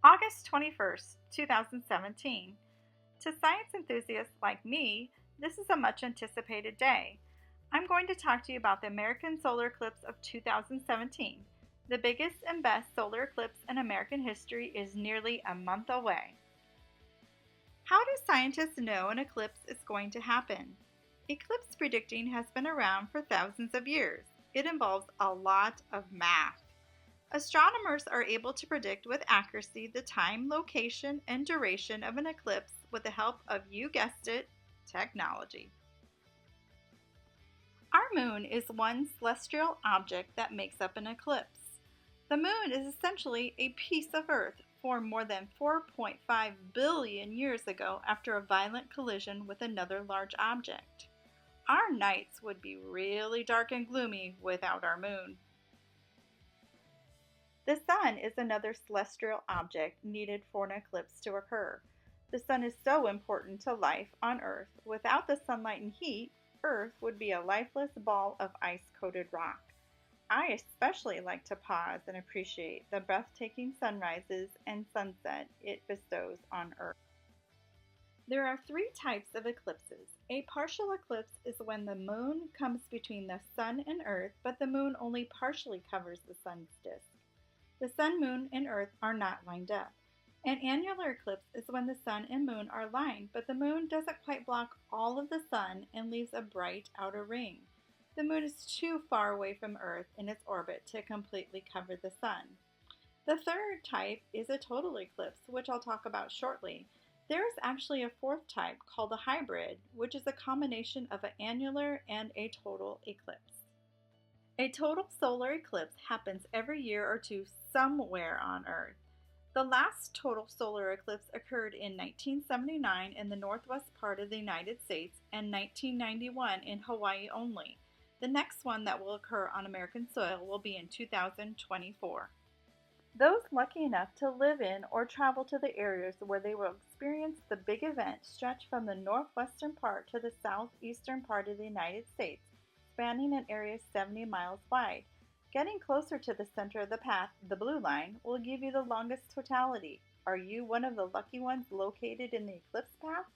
August 21st, 2017. To science enthusiasts like me, this is a much anticipated day. I'm going to talk to you about the American solar eclipse of 2017. The biggest and best solar eclipse in American history is nearly a month away. How do scientists know an eclipse is going to happen? Eclipse predicting has been around for thousands of years. It involves a lot of math. Astronomers are able to predict with accuracy the time, location, and duration of an eclipse with the help of, you guessed it, technology. Our moon is one celestial object that makes up an eclipse. The moon is essentially a piece of Earth formed more than 4.5 billion years ago after a violent collision with another large object. Our nights would be really dark and gloomy without our moon. The sun is another celestial object needed for an eclipse to occur. The sun is so important to life on Earth. Without the sunlight and heat, Earth would be a lifeless ball of ice-coated rock. I especially like to pause and appreciate the breathtaking sunrises and sunset it bestows on Earth. There are three types of eclipses. A partial eclipse is when the moon comes between the sun and Earth, but the moon only partially covers the sun's disk. The sun, moon, and Earth are not lined up. An annular eclipse is when the sun and moon are lined, but the moon doesn't quite block all of the sun and leaves a bright outer ring. The moon is too far away from Earth in its orbit to completely cover the sun. The third type is a total eclipse, which I'll talk about shortly. There is actually a fourth type called a hybrid, which is a combination of an annular and a total eclipse. A total solar eclipse happens every year or two somewhere on Earth. The last total solar eclipse occurred in 1979 in the northwest part of the United States and 1991 in Hawaii only. The next one that will occur on American soil will be in 2024. Those lucky enough to live in or travel to the areas where they will experience the big event stretch from the northwestern part to the southeastern part of the United States, spanning an area 70 miles wide. Getting closer to the center of the path, the blue line, will give you the longest totality. Are you one of the lucky ones located in the eclipse path?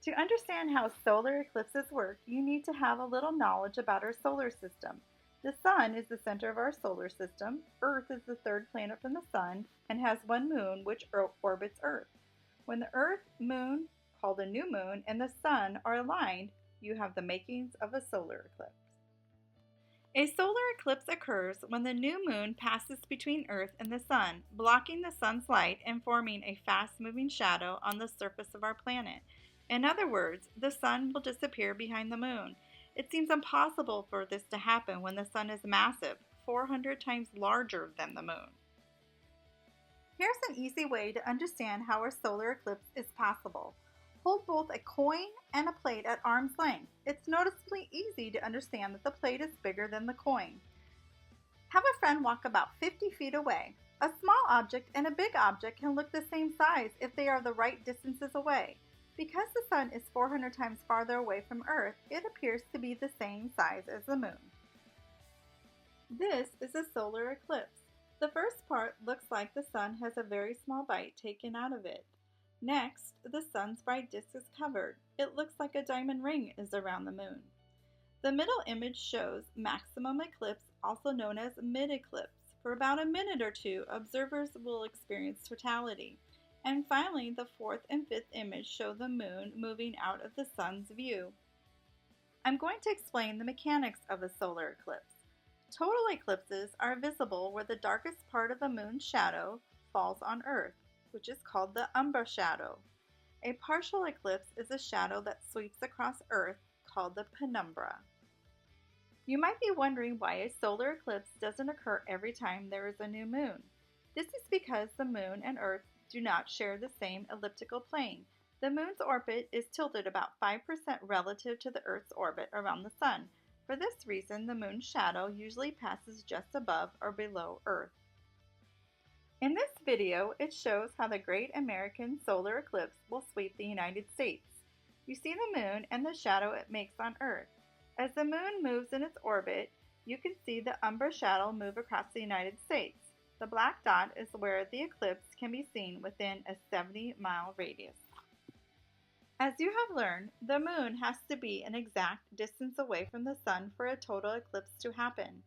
To understand how solar eclipses work, you need to have a little knowledge about our solar system. The sun is the center of our solar system. Earth is the third planet from the sun and has one moon which orbits Earth. When the Earth, moon, called a new moon, and the sun are aligned, you have the makings of a solar eclipse. A solar eclipse occurs when the new moon passes between Earth and the sun, blocking the sun's light and forming a fast-moving shadow on the surface of our planet. In other words, the sun will disappear behind the moon. It seems impossible for this to happen when the sun is massive, 400 times larger than the moon. Here's an easy way to understand how a solar eclipse is possible. Hold both a coin and a plate at arm's length. It's noticeably easy to understand that the plate is bigger than the coin. Have a friend walk about 50 feet away. A small object and a big object can look the same size if they are the right distances away. Because the sun is 400 times farther away from Earth, it appears to be the same size as the moon. This is a solar eclipse. The first part looks like the sun has a very small bite taken out of it. Next, the sun's bright disk is covered. It looks like a diamond ring is around the moon. The middle image shows maximum eclipse, also known as mid-eclipse. For about a minute or two, observers will experience totality. And finally, the fourth and fifth image show the moon moving out of the sun's view. I'm going to explain the mechanics of a solar eclipse. Total eclipses are visible where the darkest part of the moon's shadow falls on Earth, which is called the umbra shadow. A partial eclipse is a shadow that sweeps across Earth, called the penumbra. You might be wondering why a solar eclipse doesn't occur every time there is a new moon. This is because the moon and Earth do not share the same elliptical plane. The moon's orbit is tilted about 5% relative to the Earth's orbit around the sun. For this reason, the moon's shadow usually passes just above or below Earth. In this video, it shows how the Great American Solar Eclipse will sweep the United States. You see the moon and the shadow it makes on Earth. As the moon moves in its orbit, you can see the umbra shadow move across the United States. The black dot is where the eclipse can be seen within a 70-mile radius. As you have learned, the moon has to be an exact distance away from the sun for a total eclipse to happen.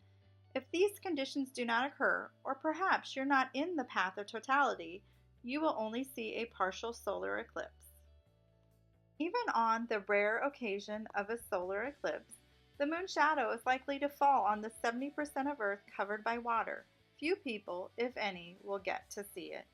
If these conditions do not occur, or perhaps you're not in the path of totality, you will only see a partial solar eclipse. Even on the rare occasion of a solar eclipse, the moon's shadow is likely to fall on the 70% of Earth covered by water. Few people, if any, will get to see it.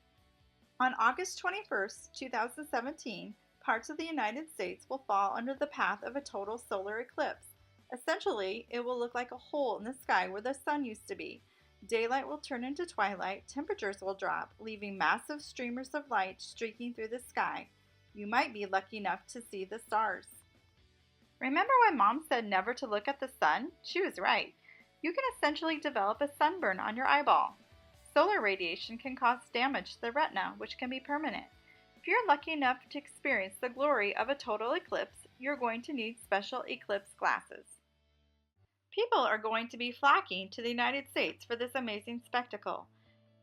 On August 21st, 2017, parts of the United States will fall under the path of a total solar eclipse. Essentially, it will look like a hole in the sky where the sun used to be. Daylight will turn into twilight, temperatures will drop, leaving massive streamers of light streaking through the sky. You might be lucky enough to see the stars. Remember when Mom said never to look at the sun? She was right. You can essentially develop a sunburn on your eyeball. Solar radiation can cause damage to the retina, which can be permanent. If you're lucky enough to experience the glory of a total eclipse, you're going to need special eclipse glasses. People are going to be flocking to the United States for this amazing spectacle.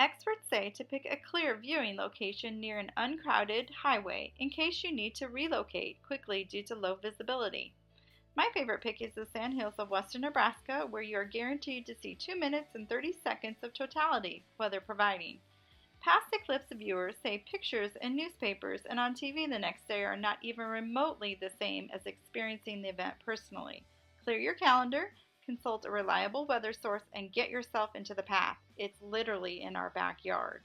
Experts say to pick a clear viewing location near an uncrowded highway in case you need to relocate quickly due to low visibility. My favorite pick is the sandhills of western Nebraska, where you are guaranteed to see 2 minutes and 30 seconds of totality, weather providing. Past eclipse viewers say pictures in newspapers and on TV the next day are not even remotely the same as experiencing the event personally. Clear your calendar, consult a reliable weather source, and get yourself into the path. It's literally in our backyard.